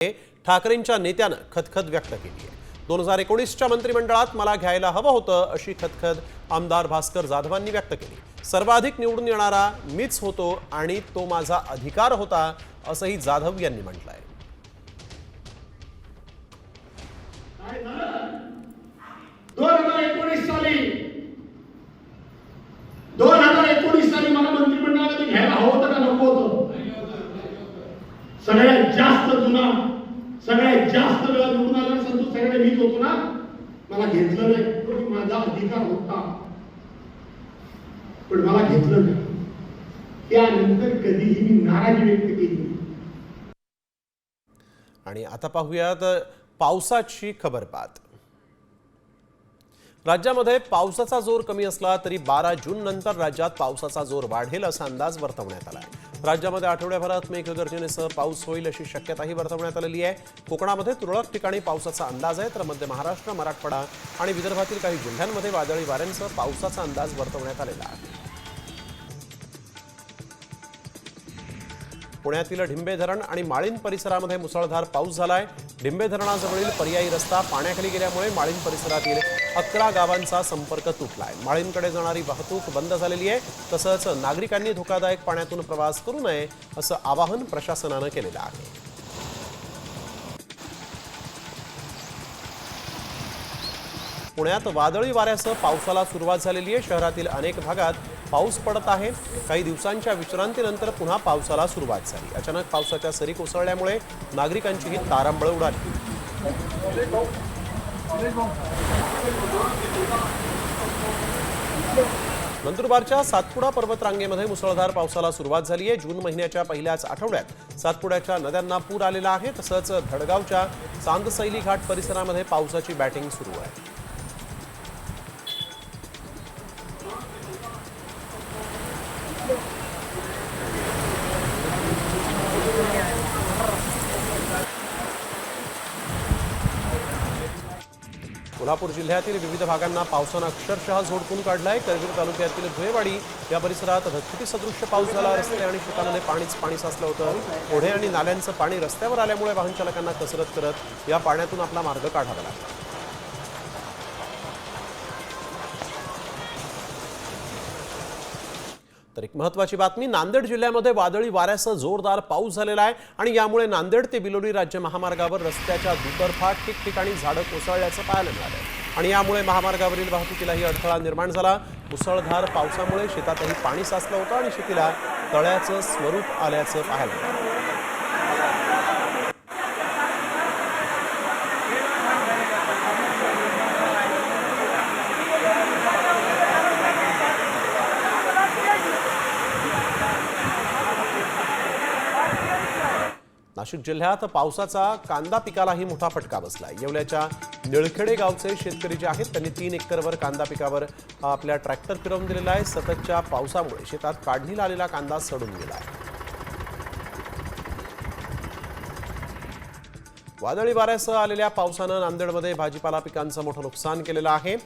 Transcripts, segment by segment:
ठाकरेंच्या नेत्यानं खदखद व्यक्त केली आहे। 2019च्या मंत्रिमंडळात मला घ्यायला हवं होतं अशी खदखद आमदार भास्कर जाधवांनी व्यक्त केली। सर्वाधिक निवडून येणारा मीच होतो आणि तो माझा अधिकार होता असंही जाधव यांनी म्हटलंय। 2019 साली मला मंत्रिमंडळामध्ये घ्यायला हवं होतं का नको होतं? सगळ्यात जास्त जुना, सगळ्यात जास्त वेळा निवडून आलेला संतोष सगळे मीच होतो ना, मला घेतलं नाही, तो माझा अधिकार होता, पण मला घेतलं नाही। त्यानंतर कधीही मी नाराजी व्यक्त केली नाही। आणि आता पाहूयात पावसाची खबरपात। राज्यामध्ये पावसाचा जोर कमी असला तरी 12 जून नंतर राज्यात पावसाचा जोर वाढेल असा अंदाज वर्तवण्यात आला आहे। राज्यामध्ये आठवड्याभरात मेघगर्जनेसह पाऊस होईल अशी शक्यताही वर्तवण्यात आलेली आहे। कोकणामध्ये तुरळक ठिकाणी पावसाचा अंदाज आहे, तर मध्य महाराष्ट्र, मराठवाडा आणि विदर्भातील काही जिल्ह्यांमध्ये वादळी वाऱ्यांसह पावसाचा अंदाज वर्तवण्यात आलेला आहे। पुण्यातील ढिंबे धरण आणि माळीण परिसरामध्ये मुसळधार पाऊस झालाय। ढिंबे धरणाजवळील पर्यायी रस्ता पाण्याखाली गेल्यामुळे माळीण परिसरातील 11 गावांचा संपर्क तुटलाय। माळीणकडे जाणारी वाहतूक बंद झालेली आहे। तसंच नागरिकांनी धोकादायक पाण्यातून प्रवास करू नये असं आवाहन प्रशासनानं केलेलं आहे। पुण्यात वादळी वाऱ्यासह पावसाला सुरुवात झालेली आहे। शहरातील अनेक भागात पाऊस पडत आहे। काही दिवसांच्या विश्रांतीनंतर पुन्हा पावसाला सुरुवात झाली। अचानक पावसाच्या सरी कोसळल्यामुळे नागरिकांचीही तारांबळ उडाली। नंदुरबारच्या सातपुडा पर्वतरांगेमध्ये मुसळधार पावसाला सुरुवात झाली आहे। जून महिन्याच्या पहिल्याच आठवड्यात सातपुड्याच्या नद्यांना पूर आलेला आहे। तसंच धडगावच्या चांदसैली घाट परिसरामध्ये पावसाची बॅटिंग सुरू आहे। कोल्हापूर जिल्ह्यातील विविध भागांना पावसानं अक्षरशः झोडपून काढलाय। करवीर तालुक्यातील भुयेवाडी या परिसरात ढगफुटी सदृश्य पाऊस झाला। रस्ते आणि शेतांमध्ये पाणी साचलं होतं। ओढे आणि नाल्यांचं पाणी रस्त्यावर आल्यामुळे वाहन चालकांना कसरत करत या पाण्यातून आपला मार्ग काढावा लागला। तर एक महत्त्वाची बातमी, नांदेड जिल्ह्यामध्ये वादळी वाऱ्यासह जोरदार पाऊस झालेला आहे आणि यामुळे नांदेड ते बिलोली राज्य महामार्गावर रस्त्याच्या दुतर्फा ठिकठिकाणी झाडं कोसळल्याचं पाहायला मिळालं आणि यामुळे महामार्गावरील वाहतुकीलाही अडथळा निर्माण झाला। मुसळधार पावसामुळे शेतातही पाणी साचलं होतं आणि शेतीला तळ्याचं स्वरूप आल्याचं पाहायला मिळालं। नाशिक जिल्ह्यात पावसाचा कांदा पिकालाही मोठा फटका बसलाय। येवल्याच्या निळखेडे गावचे शेतकरी जे आहेत त्यांनी 3 एकरवर कांदा पिकावर आपल्या ट्रॅक्टर फिरवून दिलेला आहे। सततच्या पावसामुळे शेतात काढणीला आलेला कांदा सडून गेला आहे। वादळी वाऱ्यासह आलेल्या पावसानं नांदेडमध्ये भाजीपाला पिकांचं मोठं नुकसान केलेलं आहे।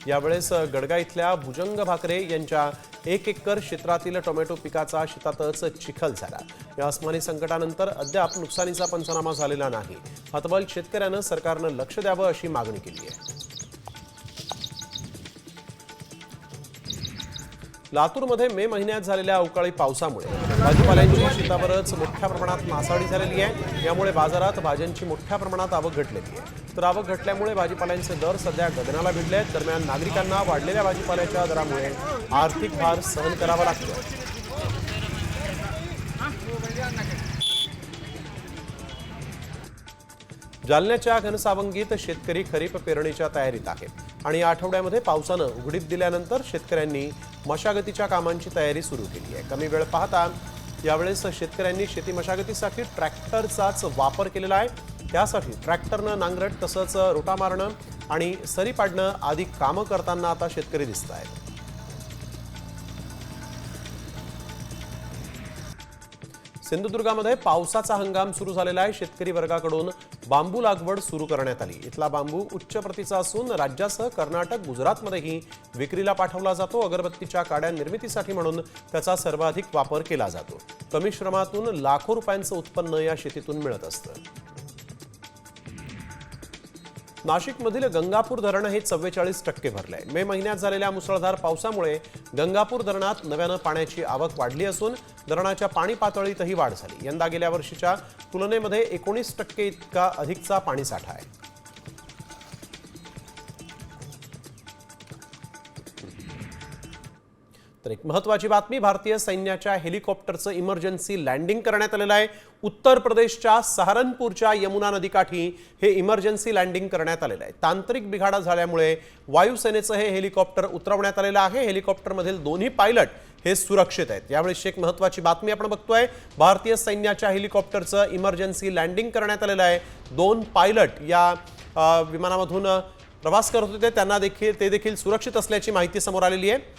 यावेळेस गडगा इथल्या भुजंग भाकरे यांच्या 1 एकर क्षेत्रातील टोमॅटो पिकाचा शेतातच चिखल झाला। या अस्मानी संकटानंतर अद्याप नुकसानीचा पंचनामा झालेला नाही। हतबल शेतकऱ्यांना सरकारनं लक्ष द्यावं अशी मागणी केली आहे। लातूरमध्ये मे महिन्यात झालेल्या अवकाळी पावसामुळे भाजीपाल्यांची शेतावरच मोठ्या प्रमाणात नासाडी झालेली आहे। यामुळे बाजारात भाज्यांची मोठ्या प्रमाणात आवक घटलेली आहे। तर आवक घटल्यामुळे भाजीपाल्यांचे दर सध्या गगनाला भिडले आहेत। दरम्यान नागरिकांना वाढलेल्या भाजीपाल्याच्या दरामुळे आर्थिक भार सहन करावा लागतो। जालन्याच्या घनसावंगीत शेतकरी खरीप पेरणीच्या तयारीत आहे आणि या आठवड्यामध्ये पावसानं उघडीप दिल्यानंतर शेतकऱ्यांनी मशागतीच्या कामांची तयारी सुरू केली आहे। कमी वेळ पाहता यावेळेस शेतकऱ्यांनी शेती मशागतीसाठी ट्रॅक्टरचाच वापर केलेला आहे। त्यासाठी ट्रॅक्टरनं नांगरट तसंच रोटा मारणं आणि सरी पाडणं आदी कामं करताना आता शेतकरी दिसत आहेत। सिंधुदुर्गामध्ये पावसाचा हंगाम सुरू झालेला आहे। शेतकरी वर्गाकडून बांबू लागवड सुरू करण्यात आली। इथला बांबू उच्च प्रतीचा असून राज्यासह कर्नाटक, गुजरातमध्येही विक्रीला पाठवला जातो। अगरबत्तीच्या काड्या निर्मितीसाठी म्हणून त्याचा सर्वाधिक वापर केला जातो। कमी श्रमातून लाखो रुपयांचं उत्पन्न या शेतीतून मिळत असतं। नाशिकमधील गंगापूर धरण हे 44% भरलंय। मे महिन्यात झालेल्या मुसळधार पावसामुळे गंगापूर धरणात नव्यानं पाण्याची आवक वाढली असून धरणाच्या पाणी पातळीतही वाढ झाली। यंदा गेल्या वर्षीच्या तुलनेमध्ये 19% इतका अधिकचा पाणीसाठा आहे। तर एक महत्त्वाची बातमी, भारतीय सैन्याच्या हेलिकॉप्टरचं इमर्जन्सी लँडिंग करण्यात आलेलं आहे। उत्तर प्रदेशच्या सहारनपूरच्या यमुना नदीकाठी हे इमर्जन्सी लँडिंग करण्यात आलेलं आहे। तांत्रिक बिघाड झाल्यामुळे वायुसेनेचं हे हेलिकॉप्टर उतरवण्यात आलेलं आहे। हेलिकॉप्टरमधील दोन्ही पायलट हे सुरक्षित आहेत। यावेळी एक महत्त्वाची बातमी आपण बघतोय, भारतीय सैन्याच्या हेलिकॉप्टरचं इमर्जन्सी लँडिंग करण्यात आलेलं आहे। 2 पायलट या विमानामधून प्रवास करत होते, त्यांना ते देखील सुरक्षित असल्याची माहिती समोर आलेली आहे।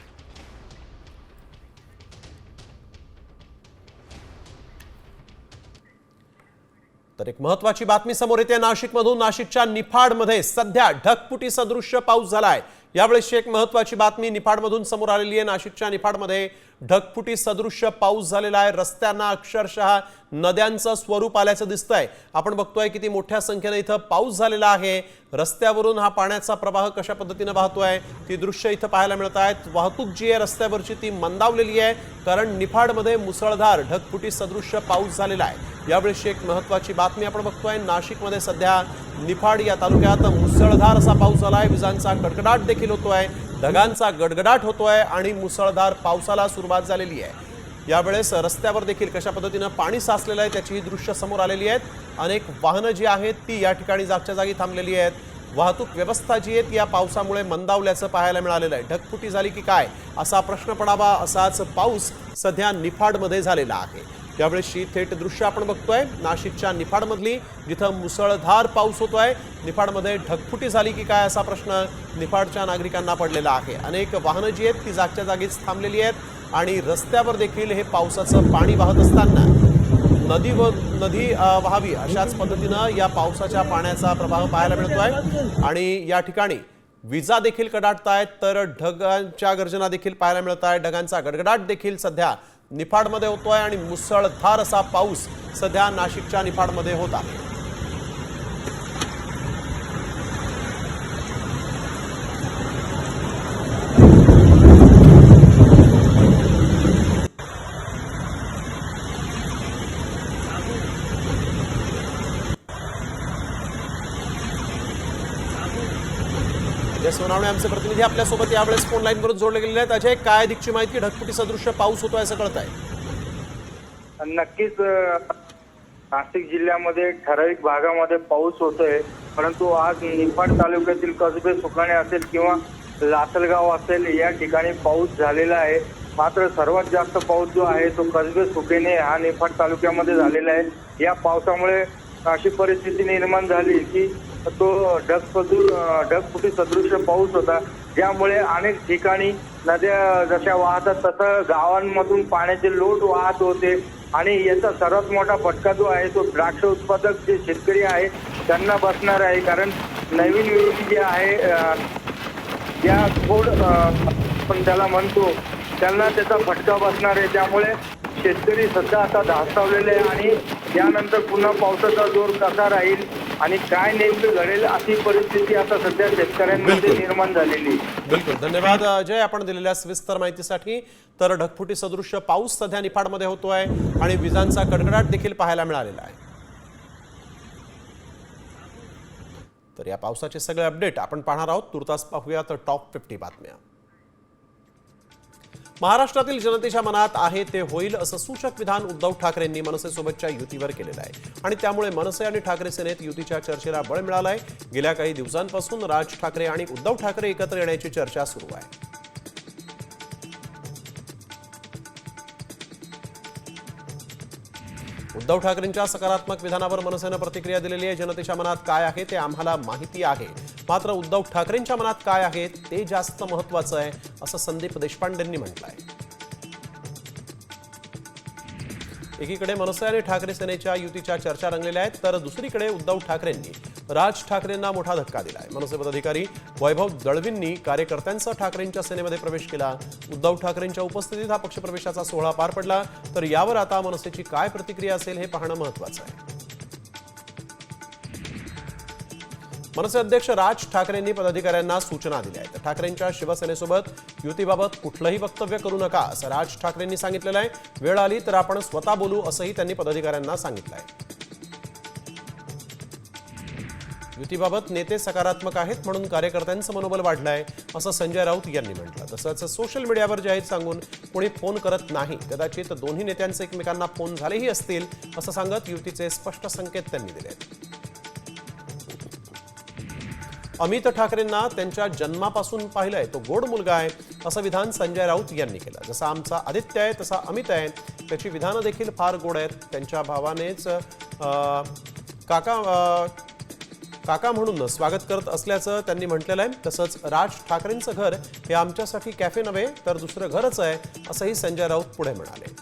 तर एक महत्त्वाची बातमी समोर येते नाशिकमधून। नाशिकच्या निफाडमध्ये सध्या ढगफुटी सदृश्य पाऊस झालाय। यावेळी एक महत्त्वाची बातमी निफाडमधून समोर आलेली आहे। नाशिकच्या निफाडमध्ये ढगफुटी सदृश्य पाऊस झालेला आहे। रस्त्यांना अक्षरशः नद्यांचं स्वरूप आल्याचं दिसतंय। आपण बघतोय किती मोठ्या संख्येने इथं पाऊस झालेला आहे। रस्त्यावरून हा पाण्याचा प्रवाह कशा पद्धतीने वाहतोय ती दृश्य इथं पाहायला मिळत आहेत। वाहतूक जी आहे रस्त्यावरची ती मंदावलेली आहे, कारण निफाडमध्ये मुसळधार ढगफुटी सदृश्य पाऊस झालेला आहे। यावेळी एक महत्त्वाची बातमी आपण बघतोय, नाशिकमध्ये सध्या निफाड या तालुक्यात मुसळधार असा पाऊस झालाय। विजांचा कडकडाट देखील होतोय, ढगांचा गडगडाट होतोय आणि मुसळधार पावसाला सुरुवात झालेली आहे। यावेळेस रस्त्यावर देखील कशा पद्धतीने पाणी साचलेलं आहे त्याची ही दृश्य समोर आलेली आहेत। अनेक वाहनं जी आहेत ती या ठिकाणी जागच्या जागी थांबलेली आहेत। वाहतूक व्यवस्था जी आहे ती या पावसामुळे मंदावल्याचं पाहायला मिळालेलं आहे। ढगफुटी झाली की काय असा प्रश्न पडावा, असाच पाऊस सध्या निफाडमध्ये झालेला आहे। त्यावेळी थेट दृश्य आपण बघतोय नाशिकच्या निफाडमधली, जिथं मुसळधार पाऊस होतोय। निफाडमध्ये ढगफुटी झाली की काय असा प्रश्न निफाडच्या नागरिकांना पडलेला आहे। अनेक वाहनं जी आहेत ती जागच्या जागीच थांबलेली आहेत आणि रस्त्यावर देखील हे पावसाचं पाणी वाहत असताना नदी वाहावी अशाच पद्धतीनं या पावसाच्या पाण्याचा प्रवाह पाहायला मिळतोय आणि या ठिकाणी विजा देखील कडाडतायत, तर ढगांच्या गर्जना देखील पाहायला मिळत आहे। ढगांचा गडगडाट देखील सध्या निफाडमध्ये होतोय आणि मुसळधार असा पाऊस सध्या नाशिकच्या निफाडमध्ये होत आहे। अजय सोनावणे आमचे प्रतिनिधी आपल्यासोबत यावेळेस फोन लाईनवरून जोडले गेलेले आहेत। अजय, काय अधिकची माहिती? ढगफुटी सदृश्य पाऊस होतोय असं कळत आहे? नक्कीच नाशिक जिल्ह्यामध्ये ठराविक भागामध्ये पाऊस होतोय, परंतु आज निफाड तालुक्यातील कसबे सुकाणे असेल किंवा लासलगाव असेल या ठिकाणी पाऊस झालेला आहे। मात्र सर्वात जास्त पाऊस जो आहे तो कसबे सुकेने हा निफाड तालुक्यामध्ये झालेला आहे। या पावसामुळे अशी परिस्थिती निर्माण झाली की तो ढगफुटी सदृश्य पाऊस होता, ज्यामुळे अनेक ठिकाणी नद्या जशा वाहतात तसं गावांमधून पाण्याचे लोट वाहत होते आणि याचा सर्वात मोठा फटका जो आहे तो द्राक्ष उत्पादक जे शेतकरी आहे त्यांना बसणार आहे। कारण नवीन विहिरी जी आहे या खोड आपण त्याला म्हणतो त्यांना त्याचा फटका बसणार आहे। त्यामुळे शेतकरी सध्या आता धास्तावलेले आहे आणि यानंतर पुन्हा पावसाचा जोर कसा राहील आणि काय नेमकं घडेल अशी परिस्थिती आता सध्या शेतकऱ्यांमध्ये निर्माण झालेली। बिलकुल, धन्यवाद अजय आपण दिलेल्या सविस्तर माहितीसाठी। तर ढगफुटी सदृश्य पाऊस सध्या निफाडमध्ये होतोय आणि विजांचा कडकडाट देखील पाहायला मिळालेला आहे। तर या पावसाचे सगळे अपडेट आपण पाहणार आहोत। तुर्तास पाहूया तर टॉप 50 बातम्या। महाराष्ट्रातील जनतेच्या मनात आहे ते होईल असं सूचक विधान उद्धव ठाकरेंनी मनसेसोबतच्या युतीवर केलेलं आहे आणि त्यामुळे मनसे आणि ठाकरे सेनेत युतीच्या चर्चेला बळ मिळालं आहे। गेल्या काही दिवसांपासून राज ठाकरे आणि उद्धव ठाकरे एकत्र येण्याची चर्चा सुरू आहे। उद्धव ठाकरेंच्या सकारात्मक विधानावर मनसेनं प्रतिक्रिया दिलेली आहे। जनतेच्या मनात काय आहे ते आम्हाला माहिती आहे, मात्र उद्धव ठाकरेंच्या मनात काय आहे ते जास्त महत्त्वाचं आहे असं संदीप देशपांडेंनी म्हटलं आहे। एकीकडे मनसे आणि ठाकरे सेनेच्या युतीच्या चर्चा रंगलेल्या आहेत, तर दुसरीकडे उद्धव ठाकरेंनी राज ठाकरेंना मोठा धक्का दिलाय। मनसे पदाधिकारी वैभव दळवींनी कार्यकर्त्यांसह ठाकरेंच्या सेनेमध्ये प्रवेश केला। उद्धव ठाकरेंच्या उपस्थितीत हा पक्षप्रवेशाचा सोहळा पार पडला, तर यावर आता मनसेची काय प्रतिक्रिया असेल हे पाहणं महत्त्वाचं आहे। मनसे अध्यक्ष राज ठाकरेंनी पदाधिकाऱ्यांना सूचना दिल्या आहेत. ठाकरेंच्या शिवसेनेसोबत युतीबाबत कुठलंही वक्तव्य करू नका असं राज ठाकरेंनी सांगितलेलं आहे. वेळ आली तर आपण स्वतः बोलू असंही त्यांनी पदाधिकाऱ्यांना सांगितलं आहे. युतीबाबत नेते सकारात्मक आहेत म्हणून कार्यकर्त्यांचं मनोबल वाढलं आहे असं संजय राऊत यांनी म्हटलं. तसंच सोशल मीडियावर जाहीर सांगून कोणी फोन करत नाही, कदाचित दोन्ही नेत्यांचे एकमेकांना फोन झालेही असतील असं सांगत युतीचे स्पष्ट संकेत त्यांनी दिले. अमित ठाकरेंना त्यांच्या जन्मापासून पाहिलंय, तो गोड मुलगा आहे असं विधान संजय राऊत यांनी केलं. जसा आमचा आदित्य आहे तसा अमित आहे, त्याची विधानं देखील फार गोड आहेत. त्यांच्या भावानेच काका म्हणून स्वागत करत असल्याचं त्यांनी म्हटलेलं आहे. तसंच राज ठाकरेंचं घर हे आमच्यासाठी कॅफे नव्हे तर दुसरं घरच आहे असंही संजय राऊत पुढे म्हणाले.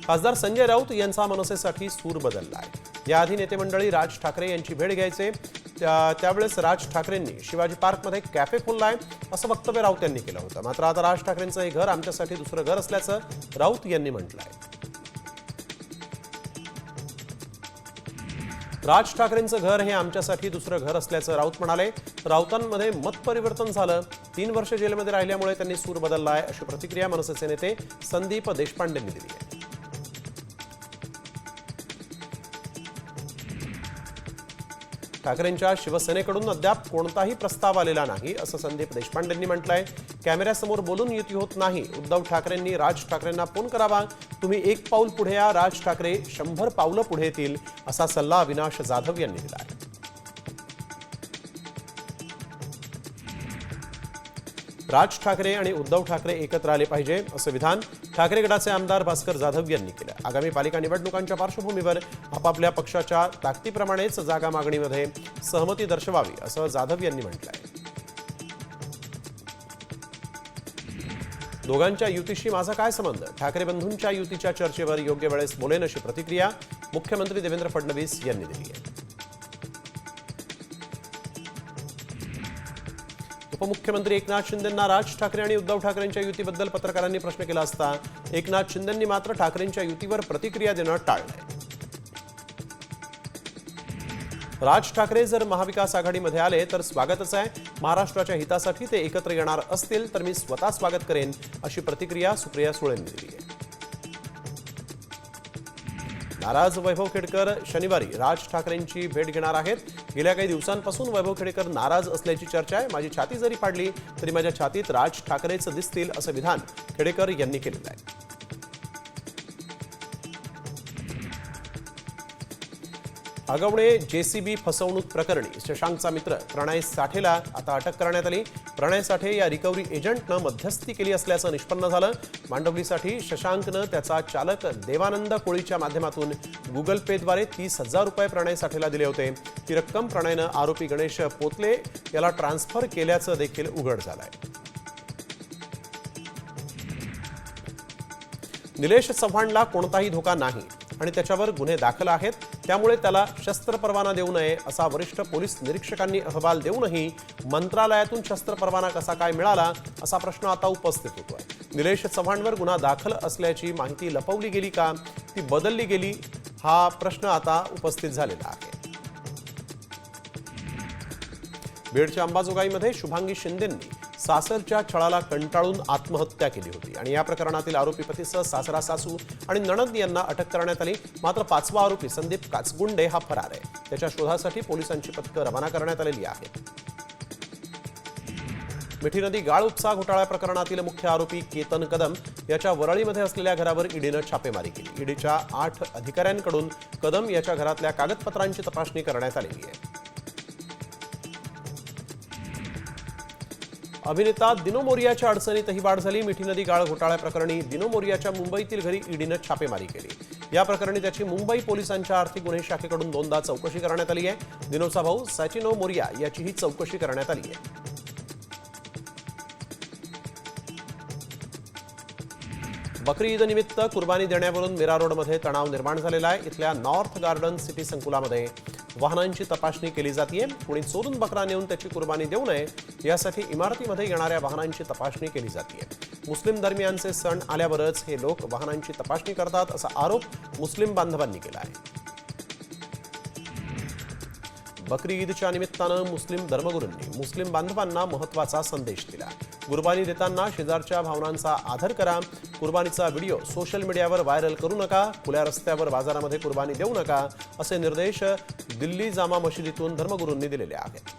खासदार संजय राऊत यांचा मनसेसाठी सूर बदलला आहे. याआधी नेते मंडळी राज ठाकरे यांची भेट घ्यायचे, त्यावेळेस राज ठाकरेंनी शिवाजी पार्कमध्ये कॅफे खोललाय असं वक्तव्य राऊत यांनी केलं होतं. मात्र आता राज ठाकरेंचं हे घर आमच्यासाठी दुसरं घर असल्याचं राऊत यांनी म्हटलं आहे. राज ठाकरेंचं घर हे आमच्यासाठी दुसरं घर असल्याचं राऊत म्हणाले. राऊतांमध्ये मतपरिवर्तन झालं, 3 वर्ष जेलमध्ये राहिल्यामुळे त्यांनी सूर बदलला आहे अशी प्रतिक्रिया मनसेचे नेते संदीप देशपांडेंनी दिली आहे. ठाकरेंच्या शिवसेनेकडून अद्याप कोणताही प्रस्ताव आलेला नाही असं संदीप देशपांडेंनी म्हटलंय. कॅमेऱ्यासमोर बोलून युती होत नाही. उद्धव ठाकरेंनी राज ठाकरेंना फोन करावा. तुम्ही 1 पाऊल पुढे या, राज ठाकरे 100 पावलं पुढे येतील असा सल्ला अविनाश जाधव यांनी दिला आहे. राज ठाकरे आणि उद्धव ठाकरे एकत्र आले पाहिजे असं विधान ठाकरे गटाचे आमदार भास्कर जाधव यांनी केलं. आगामी पालिका निवडणुकांच्या पार्श्वभूमीवर आपापल्या पक्षाच्या ताकदीप्रमाणेच जागा मागणीमध्ये सहमती दर्शवावी असं जाधव यांनी म्हटलं आहे. दोघांच्या युतीशी माझा काय संबंध? ठाकरे बंधूंच्या युतीच्या चर्चेवर योग्य वेळेस बोलेन अशी प्रतिक्रिया मुख्यमंत्री देवेंद्र फडणवीस यांनी दिली आहे. उपमुख्यमंत्री एकनाथ शिंदेंना राज ठाकरे आणि उद्धव ठाकरेंच्या युतीबद्दल पत्रकारांनी प्रश्न केला असता एकनाथ शिंदेंनी मात्र ठाकरेंच्या युतीवर प्रतिक्रिया देणं टाळलंय. राज ठाकरे जर महाविकास आघाडीमध्ये आले तर स्वागतच आहे. महाराष्ट्राच्या हितासाठी ते एकत्र येणार असतील तर मी स्वतः स्वागत करेन अशी प्रतिक्रिया सुप्रिया सुळेंनी दिली आहे. नाराज वैभव खेडकर शनिवारी राज ठाकरेंची भेट घेणार आहेत. गेल्या काही दिवसांपासून वैभव खेडकर नाराज असल्याची चर्चा आहे. माझी छाती जरी फाडली तरी माझ्या छातीत राज ठाकरेच दिसतील असं विधान खेडेकर यांनी केलेलं आहे. आगवणे जेसीबी फसवणूक प्रकरणी शशांकचा मित्र प्रणय साठेला आता अटक करण्यात आली. प्रणय साठे या रिकव्हरी एजंटनं मध्यस्थी केली असल्याचं निष्पन्न झालं. मांडवलीसाठी शशांकनं त्याचा चालक देवानंद कोळीच्या माध्यमातून गुगल पेद्वारे 30,000 रुपये प्रणय साठेला दिले होते. ती रक्कम प्रणयनं आरोपी गणेश पोतले याला ट्रान्सफर केल्याचं देखील उघड झालंय. निलेश चव्हाणला कोणताही धोका नाही आणि त्याच्यावर गुन्हे दाखल आहेत, त्यामुळे त्याला शस्त्र परवाना देऊ नये असा वरिष्ठ पोलीस निरीक्षकांनी अहवाल देऊनही मंत्रालयातून शस्त्र परवाना कसा काय मिळाला असा प्रश्न आता उपस्थित होतोय. निलेश चव्हाणवर गुन्हा दाखल असल्याची माहिती लपवली गेली का, ती बदलली गेली, हा प्रश्न आता उपस्थित झालेला आहे. बीडच्या अंबाजोगाईमध्ये शुभांगी शिंदेंनी सासरच्या छळाला कंटाळून आत्महत्या केली होती आणि या प्रकरणातील आरोपी पतीसह सासरा, सासू आणि नणंद यांना अटक करण्यात आली. मात्र 5वा आरोपी संदीप काचगुंडे हा फरार आहे. त्याच्या शोधासाठी पोलिसांची पथकं रवाना करण्यात आलेली आहेत. मिठी नदी गाळ उपसा घोटाळा प्रकरणातील मुख्य आरोपी केतन कदम याच्या वरळीमध्ये असलेल्या घरावर ईडीनं छापेमारी केली. ईडीच्या 8 अधिकाऱ्यांकडून कदम याच्या घरातल्या कागदपत्रांची तपासणी करण्यात आलेली आहे. अभिनेता दिनो मोरियाच्या अडचणीतही वाढ झाली. मिठी नदी गाळ घोटाळा प्रकरणी दिनो मोरियाच्या मुंबईतील घरी ईडीनं छापेमारी केली. या प्रकरणी त्याची मुंबई पोलिसांच्या आर्थिक गुन्हे शाखेकडून 2दा चौकशी करण्यात आली आहे. दिनोचा भाऊ सॅचिनो मोरिया याचीही चौकशी करण्यात आली आहे. बकरी ईद निमित्त कुर्बानी देण्यावरून मीरा रोडमध्ये तणाव निर्माण झालेला आहे. इथल्या नॉर्थ गार्डन सिटी संकुलामध्ये वाहनांची तपासणी केली जाते. कुणी चोरून बकरा नेऊन त्याची कुर्बानी देऊ नये यासाठी इमारतीमध्ये येणाऱ्या वाहनांची तपासणी केली जाते. मुस्लिम धर्मियांचे सण आल्यावरच हे लोक वाहनांची तपासणी करतात असा आरोप मुस्लिम बांधवांनी केला आहे. बकरी ईदच्या निमित्तानं मुस्लिम धर्मगुरूंनी मुस्लिम बांधवांना महत्त्वाचा संदेश दिला। कुर्बानी देताना शेजारच्या भावनांचा आदर करा। कुर्बानीचा व्हिडिओ सोशल मीडियावर व्हायरल करू नका। खुल्या रस्त्यावर बाजारामध्ये कुर्बानी देऊ नका असे निर्देश दिल्ली जामा मशिदीतून धर्मगुरूंनी दिलेले आहेत।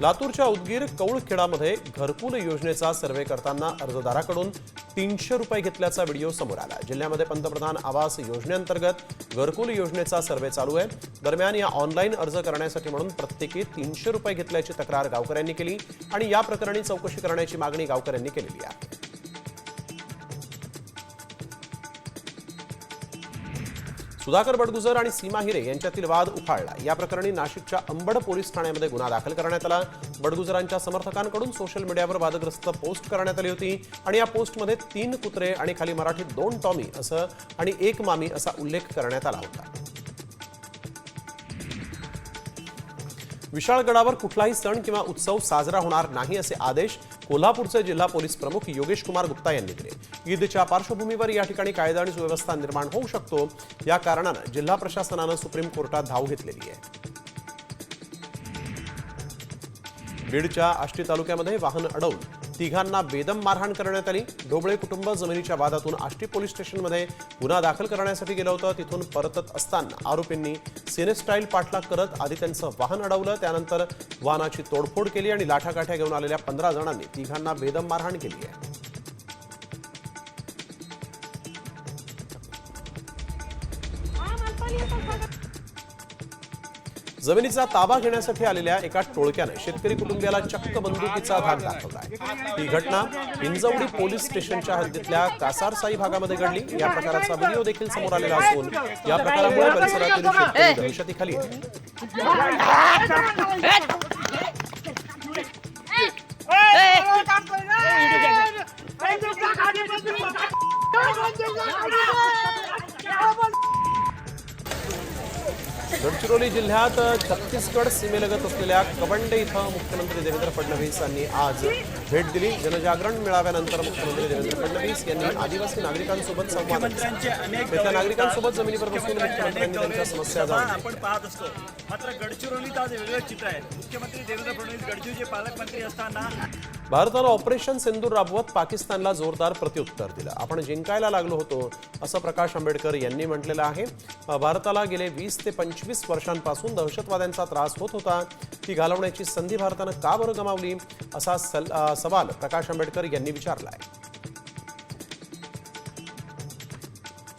लातूरच्या उदगीर कौळखेडामध्ये घरकुल योजनेचा सर्व्हे करताना अर्जदाराकडून 300 रुपये घेतल्याचा व्हिडिओ समोर आला। जिल्ह्यामध्ये पंतप्रधान आवास योजनेअंतर्गत घरकुल योजनेचा सर्व्हे चालू आहे। दरम्यान या ऑनलाईन अर्ज करण्यासाठी म्हणून प्रत्येकी 300 रुपये घेतल्याची तक्रार गावकऱ्यांनी केली आणि या प्रकरणी चौकशी करण्याची मागणी गावकऱ्यांनी केलेली आहे। सुधाकर बडगुजर आणि सीमा हिरे यांच्यातील वाद उफाळला। या प्रकरणी नाशिकच्या अंबड पोलीस ठाण्यामध्ये गुन्हा दाखल करण्यात आला। बडगुजरांच्या समर्थकांकडून सोशल मीडियावर वादग्रस्त पोस्ट करण्यात आली होती आणि या पोस्टमध्ये 3 कुत्रे आणि खाली मराठीत 2 टॉमी असं आणि 1 मामी असा उल्लेख करण्यात आला होता। विशाळगडावर कुठलाही सण किंवा उत्सव साजरा होणार नाही असे आदेश कोल्हापूरचे जिल्हा पोलीस प्रमुख योगेश कुमार गुप्ता यांनी दिले। ईदच्या पार्श्वभूमीवर या ठिकाणी कायदा आणि सुव्यवस्था निर्माण होऊ शकतो, या कारणानं जिल्हा प्रशासनानं सुप्रीम कोर्टात धाव घेतलेली आहे। बीडच्या आष्टी तालुक्यामध्ये वाहन अडवून तिघांना बेदम मारहाण करण्यात आली। ढोबळे कुटुंब जमिनीच्या वादातून आष्टी पोलीस स्टेशनमध्ये गुन्हा दाखल करण्यासाठी गेलं होतं। तिथून परतत असताना आरोपींनी सिनेस्टाईल पाठलाग करत आधी त्यांचं वाहन अडवलं, त्यानंतर वाहनाची तोडफोड केली आणि लाठाकाठ्या घेऊन आलेल्या 15 जणांनी तिघांना बेदम मारहाण केली आहे। जमिनीचा ताबा घेण्यासाठी आलेल्या एका टोळक्याने शेतकरी कुटुंबियाला चक्क बंदुकीचा धाक दाखवलाय। ही घटना इंजवडी पोलीस स्टेशनच्या हद्दीतल्या कासारसाई भागामध्ये घडली। या प्रकाराचा व्हिडिओ देखील समोर आलेला असून या प्रकारामुळे परिसरातील शेतकरी दहशतीखाली आहे। गडचिरोली जिल्ह्यात छत्तीसगड सीमेलगत असलेल्या कवंडे इथं मुख्यमंत्री देवेंद्र फडणवीस यांनी आज भेट दिली। जनजागरण मेळाव्यानंतर मुख्यमंत्री देवेंद्र फडणवीस यांनी आदिवासी नागरिकांसोबत संवाद साधला। त्या नागरिकांसोबत जमिनीवर बसून मुख्यमंत्र्यांनी त्यांच्या समस्या जाणून आपण पाहत असतो। मात्र गडचिरोलीत आज वेगळं चित्र आहे। मुख्यमंत्री देवेंद्र फडणवीस गडचिरोलीचे पालकमंत्री असताना भारतानं ऑपरेशन सिंदूर राबवत पाकिस्तानला जोरदार प्रत्युत्तर दिलं। आपण जिंकायला लागलो होतो असं प्रकाश आंबेडकर यांनी म्हटलेलं आहे। भारताला गेले 20 ते 25 वर्षांपासून दहशतवाद्यांचा त्रास होत होता, ती घालवण्याची संधी भारतानं का बरं गमावली असा सवाल प्रकाश आंबेडकर यांनी विचारला आहे।